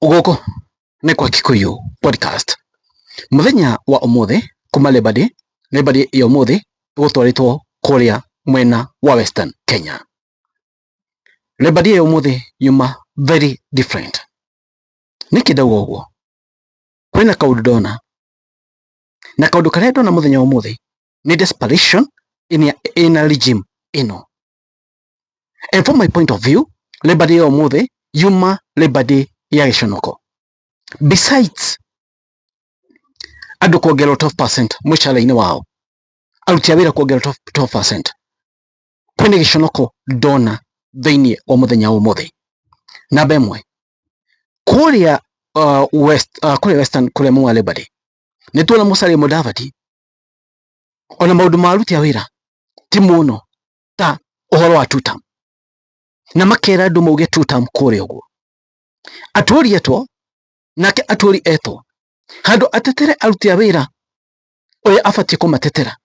Ugoko ne kwa Kikuyu podcast. Muthenya wa umuthi kuma Labor Day ya umuthi gutwaritwo kuria mwena wa Western Kenya. Labor Day ya umuthi yuma very different. Nikidauga uguo kwina kaundu ndona na kaundu karia ndona muthenya wa umuthi ni desperation in a regime ino. And from my point of view, Labor Day ya umuthi yuma Labor Day ya giconoko. Besides andu kuongererwo 12% mushara-ini wao, aruti a wira kuongererwo 12%, kwina giconoko ndona thiini wa muthenya wa umuthi. Namba imwe kuria kuria Western kuria mwa Labor Day nituona Musalia Mudavadi ona maundu ma aruti a wira ti muno ta uhoro wa two-term, na makera andu mauge two-term kuria uguo aturi etwo nake aturi etwo handu atetere aruti a wira uria abatie kumatetera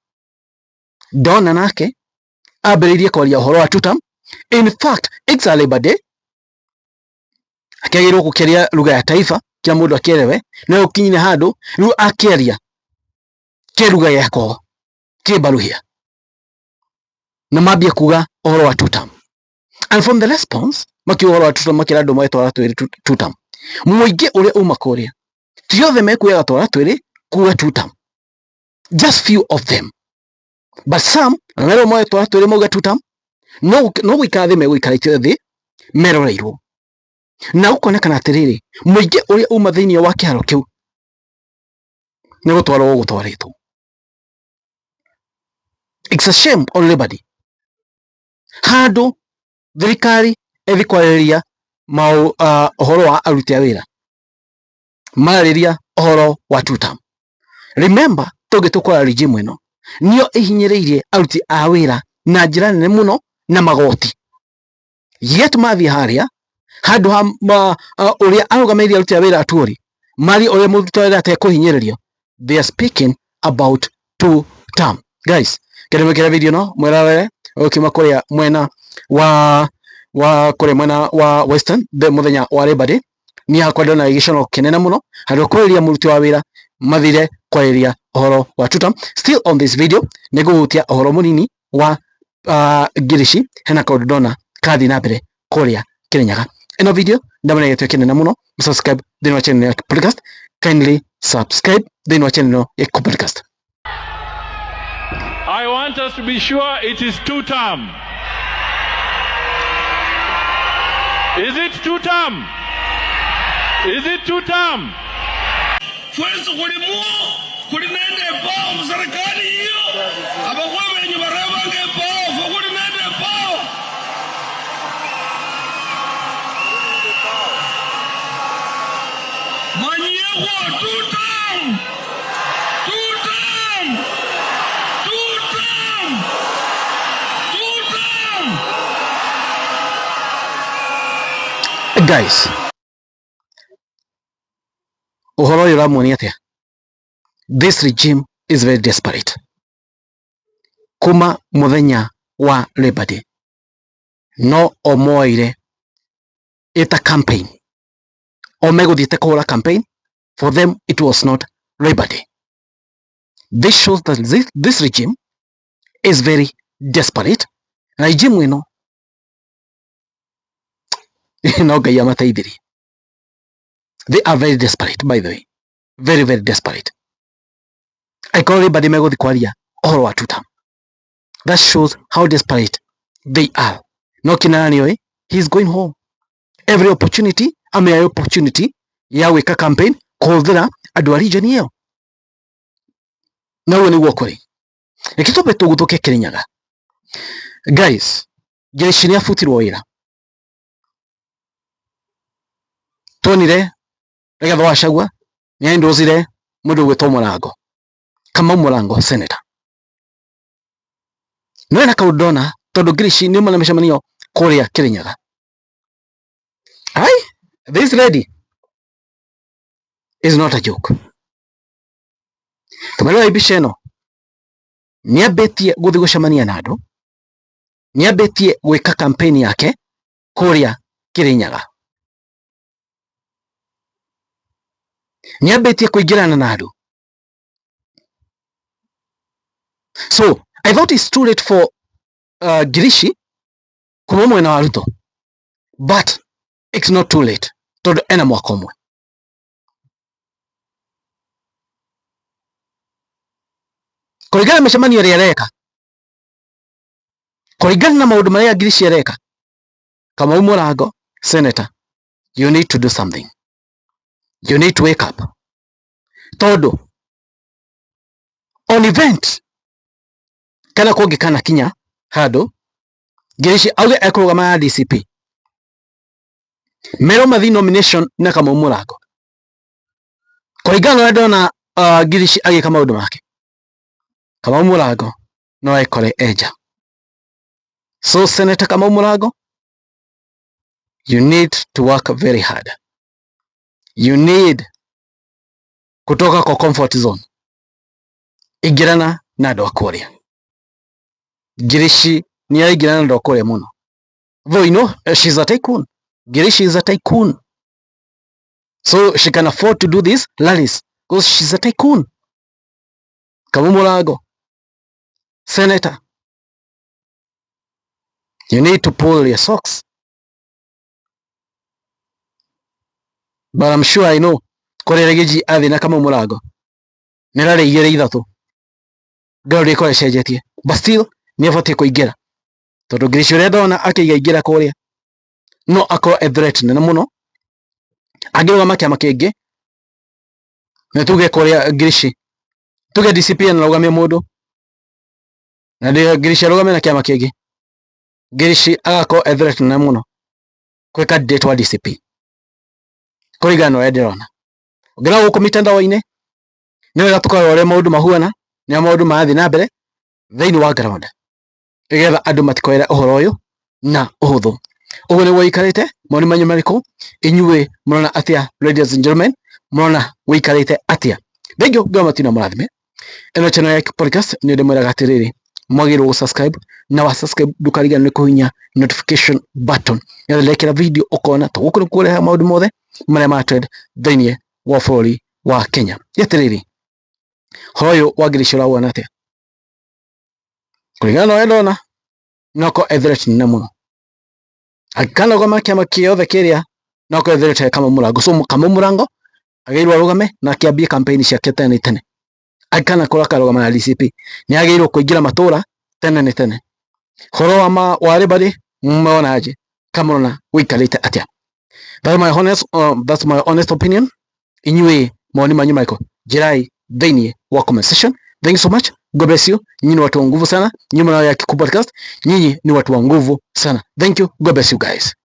ndona nake ambiriirie kwaria uhoro wa two-term. In fact it's a Labor Day akagirwo gukiria lugha ya taifa kia mundu akierewe na ukinyine handu riu akiaria ke lugha yako kibaruhia na mabia kuga uhoro wa two-term. And from the response makiuga uhoro wa two-term makira andu maitwara twiri two-term, muingi uria uma kuria ti othe mekuyaga twara twiri kuga two-term, just few of them, but some mero moe twara twiri mauga two-term no gwikara thi megwikarite thi meroreirwo na ukonekana atiriri muingi uria uma thiini wa kiharo kiu ni gutwarwo gutwaritwo. It's a shame on Labor Day handu thirikari ethi kwariria uhoro wa aruti a wira marariria uhoro wa two-term. Remember tugitukora regime ino nio ihinyiriirie aruti a wira na njira nene muno na magoti, yet mathi haria handu uria arugamairie aruti a wira aturi mari uria muruti a wira atekuhinyiririo, they are speaking about two-term. Guys, kiremekera video no mwerarere ukima kuria mwena wa kuria mwena wa Western the muthenya wa Labor Day ni hakwa ndona gicono kinene muno handu kuriria muruti wa wira mathire kwariria uhoro wa two-term. Still on this video niguhutia uhoro munini wa Girishi hena kaundu ndona kathi na mbere kuria Kirinyaga. Ino video ndamana yetu kinene muno, subscribe thiini wa channel ya podcast, kindly subscribe thiini wa channel ya podcast. I want us to be sure it is two-term. Is it two-term? Is it two-term? Fuezo kulimuo kulinende pao msarakani hiyo abakuwa wenye baraba nge pao fukulinende pao manyewa two-term two-term two-term two-term. Guys, uhoro uyu uramuonia atia? This regime is very desperate. Kuma muthenya wa Labor Day no omoire ita campaign omeguthiete kuhura campaign. For them it was not Labor Day. This shows that this regime is very desperate. Regime ino no Ngai amateithirie. They are very desperate, by the way. Very, very desperate. I call Labor Day meguthi kwaria uhoro wa two-term. That shows how desperate they are. No kinani oi, he's going home. Every opportunity, opportunity ya wika campaign kuhuthira andu a region iyo. Na uwe niguo kuri. Ikitobe tuguthuke Kirinyaga. Guys, Girishi ni afutirwo wira. Tonire Rigathi wa Gachagua ni endozire mundu gwitwo Murango, kama Murango senator. No ena kaundu ndona tondu Girishi ni mwana mĩcemanio kuria Kirinyaga. This lady is not a joke. Tumelo ibisha ino ni abetie guthi gucemania na andu, ni abetie gwika campaign yake kuria Kirinyaga. niambitie kuingirana na andu. So I thought it's too late for Girishi kuma mwena wa Ruto, but it's not too late tondu ena mwaka umwe. Kuringana mĩcemanio ĩrĩa areka, kuringana na maũndũ marĩa Girishi areka, Kamau Mũrango, Senator, you need to do something. You need to wake up. Tondu on event kana kũngĩkana kinya handũ Girishi auge ekũrũgama DCP, mero mathi nomination na Kamau Mũrango, kuringana na ndona Girishi agĩka maũndũ make, Kamau Mũrango no ekore eja. So Senator Kamau Mũrango, you need to work very hard. You need kutoka kwa comfort zone, igirana na andũ a kũrĩa. Girishi ni aigirana na andũ a kũrĩa mũno. Though you know she's a tycoon. Girishi is a tycoon. So she can afford to do these rallies because she's a tycoon. Kamau Mũrango, Senator, you need to pull your socks. But I'm sure I know kũrĩa Gigi athi na Kamau Mũrango nĩ rarĩ igĩrĩ ithatũ ngaũrĩ kore cenjetie, but still nĩ abatie kũingĩra tondu Girishi ũrĩa ndona akĩiga ingĩra kũrĩa no akorwo a threat nene mũno angĩrũgama kĩama kĩngĩ. Na tuge kũrĩa Girishi, tuge DCP anarũgamia mũndũ na Girishi arũgamia na kĩama kĩngĩ, Girishi agakorwo a threat nene mũno kwĩ candidate wa DCP kũringana na ũrĩa ndĩrona. Ũngĩrora gũkũ mitandao-inĩ nĩ wega tũkarora ũrĩa maũndũ mahuana, nĩ maũndũ marathiĩ na mbere thĩinĩ wa ground, nĩgetha andũ matikoere ũhoro ũyũ na ũhũthũ. Ũguo nĩguo ũikarĩte, maoni manyu marĩkũ? Inyuĩ mũrona atĩa? Ladies and gentlemen, mũrona ũikarĩte atĩa? Thengiũ ngoma matina mũrathime. Ĩno channel ya podcast nĩ ndĩmwĩraga atĩrĩrĩ, mwagĩrĩirwo gũ-subscribe na wa-subscribe ndũkariganĩrwo nĩ kũhihinya notification button nĩgetha ndekĩra video ũkona tũgũkũ nĩkũreha maũndũ mothe marĩa ma-trend thĩinĩ wa bũrũri wa Kenya. Atĩrĩrĩ, ũhoro ũyũ wa Girishi ũrawona atĩa? Kũringana na ũrĩa ndona no akorwo a threat nene mũno, angĩkanarũgama kĩama gĩothe kĩrĩa no akorwo a threat he Kamau Mũrango. So Kamau Mũrango agĩrĩirwo arũgame na akĩambie campaign ciake tene tene. Angĩkanakorwo akarũgama na DCP nĩ agĩrĩirwo kũingĩra matũra tene tene. Ũhoro wa rĩbari mũmona aje? Kamũrona ũikarĩte atĩa? That's my honest opinion. Inyuĩ maoni manyu marĩkũ? Njĩrai thĩinĩ wa comment section. Thank you so much. God bless you. Nyinyi ni watu wa nguvu sana. Nyinyi mnao ya Kikuu Podcast. Nyinyi ni watu wa nguvu sana. Thank you. God bless you guys.